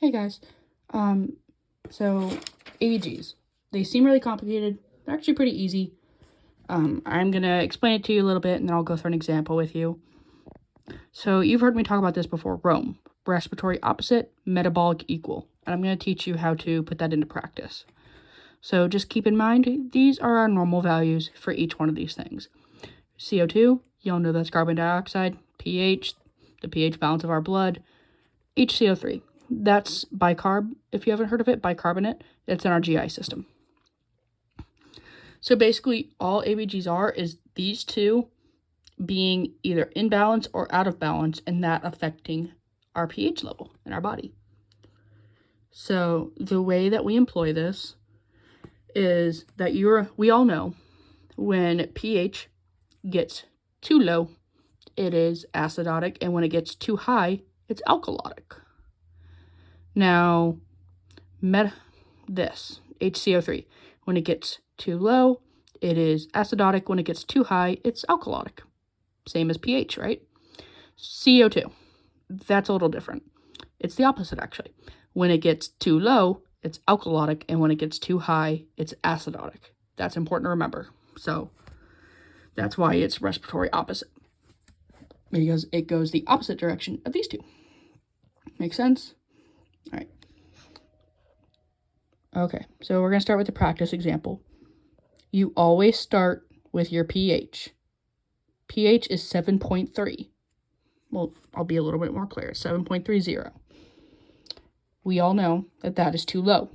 Hey guys, so ABGs, they seem really complicated. They're actually pretty easy. I'm gonna explain it to you a little bit and then I'll go through an example with you. So you've heard me talk about this before, Rome, respiratory opposite, metabolic equal. And I'm gonna teach you how to put that into practice. So just keep in mind, these are our normal values for each one of these things. CO2, you'll know that's carbon dioxide, pH, the pH balance of our blood, HCO3. That's bicarb, if you haven't heard of it, bicarbonate. It's in our GI system. So basically, all ABGs are is these two being either in balance or out of balance, and that affecting our pH level in our body. So the way that we employ this is that we all know when pH gets too low, it is acidotic, and when it gets too high, it's alkalotic. Now, HCO3, when it gets too low, it is acidotic. When it gets too high, it's alkalotic. Same as pH, right? CO2, that's a little different. It's the opposite, actually. When it gets too low, it's alkalotic, and when it gets too high, it's acidotic. That's important to remember. So that's why it's respiratory opposite, because it goes the opposite direction of these two. Make sense? All right. Okay, so we're going to start with the practice example. You always start with your pH. pH is 7.3. Well, I'll be a little bit more clear. 7.30. We all know that that is too low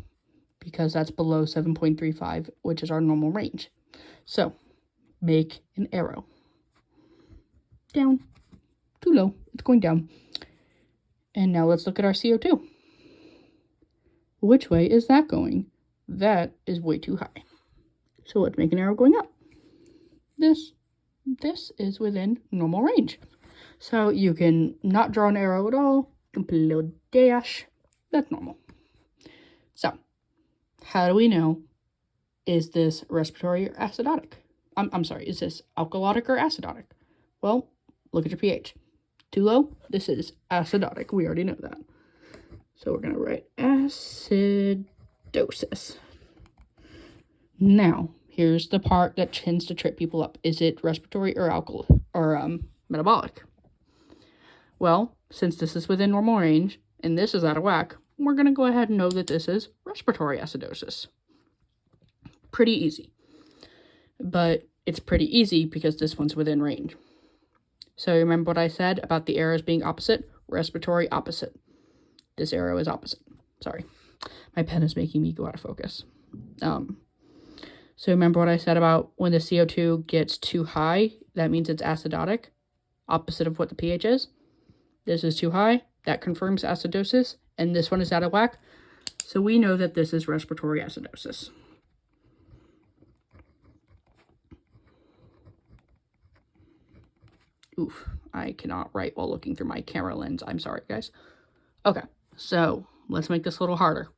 because that's below 7.35, which is our normal range. So, make an arrow. Down. Too low. It's going down. And now let's look at our CO2. Which way is that going? That is way too high. So let's make an arrow going up. This is within normal range. So you can not draw an arrow at all. You can put a little dash. That's normal. So how do we know, is this respiratory or acidotic? I'm sorry, is this alkalotic or acidotic? Well, look at your pH. Too low, this is acidotic. We already know that. So we're going to write acidosis. Now, here's the part that tends to trip people up. Is it respiratory or metabolic? Well, since this is within normal range and this is out of whack, we're going to go ahead and know that this is respiratory acidosis. Pretty easy. But it's pretty easy because this one's within range. So remember what I said about the arrows being opposite? Respiratory opposite. This arrow is opposite. Sorry. My pen is making me go out of focus. So remember what I said about when the CO2 gets too high, that means it's acidotic, opposite of what the pH is. This is too high. That confirms acidosis. And this one is out of whack. So we know that this is respiratory acidosis. Oof, I cannot write while looking through my camera lens. I'm sorry, guys. Okay, so let's make this a little harder.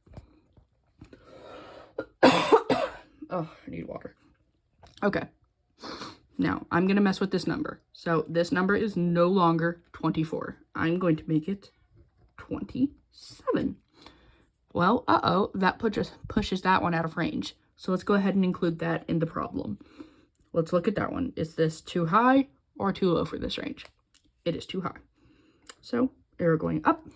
Oh, I need water. Okay, now I'm going to mess with this number. So this number is no longer 24. I'm going to make it 27. Well, that pushes that one out of range. So let's go ahead and include that in the problem. Let's look at that one. Is this too high or too low for this range? It is too high. So arrow going up.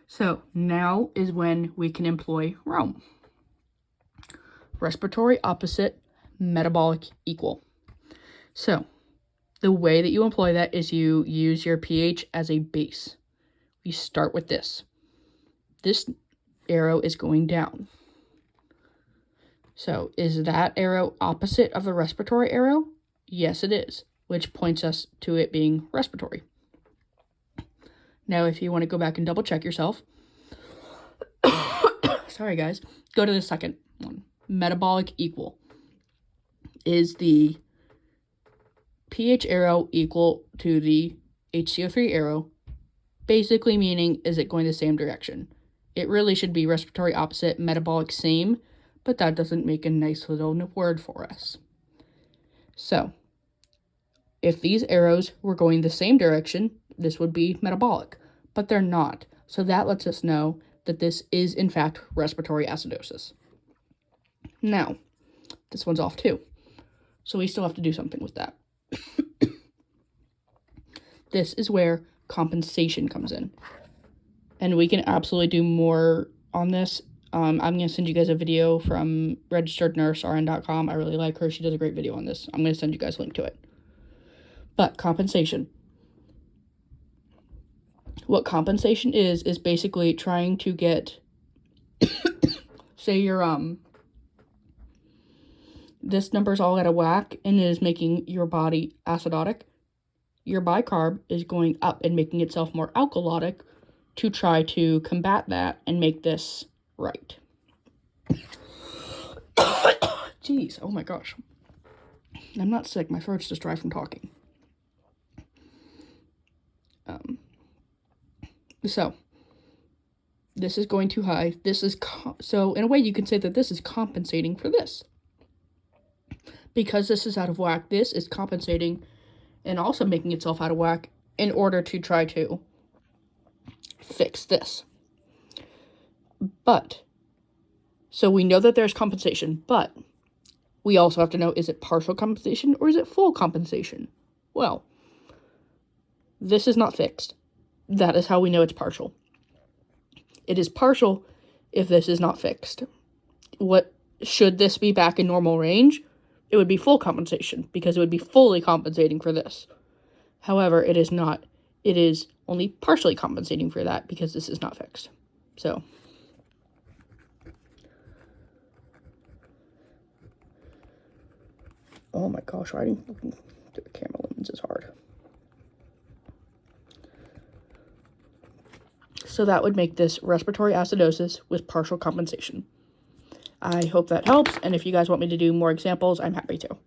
So now is when we can employ Rome. Respiratory opposite, metabolic equal. So the way that you employ that is you use your pH as a base. We start with this. This arrow is going down. So is that arrow opposite of the respiratory arrow? Yes, it is, which points us to it being respiratory. Now, if you want to go back and double check yourself, sorry guys, go to the second one. Metabolic equal. Is the pH arrow equal to the HCO3 arrow? Basically meaning, is it going the same direction? It really should be respiratory opposite, metabolic same, but that doesn't make a nice little word for us. So, if these arrows were going the same direction, this would be metabolic. but they're not. So that lets us know that this is, in fact, respiratory acidosis. Now, this one's off too. So we still have to do something with that. This is where compensation comes in. And we can absolutely do more on this. I'm going to send you guys a video from registerednursern.com. I really like her. She does a great video on this. I'm going to send you guys a link to it. But compensation. What compensation is basically trying to get, say your, this number's all out of whack and it is making your body acidotic. Your bicarb is going up and making itself more alkalotic to try to combat that and make this right. Jeez, oh my gosh. I'm not sick, my throat's just dry from talking. So, this is going too high. This is, so in a way you can say that this is compensating for this. Because this is out of whack, this is compensating and also making itself out of whack in order to try to fix this. But, so we know that there's compensation, but we also have to know, is it partial compensation or is it full compensation? Well, this is not fixed. That is how we know it's partial. It is partial if this is not fixed. What should this be back in normal range? It would be full compensation because it would be fully compensating for this. However, it is not. It is only partially compensating for that because this is not fixed. So, oh my gosh, writing through the camera lens is hard. So that would make this respiratory acidosis with partial compensation. I hope that helps, and if you guys want me to do more examples, I'm happy to.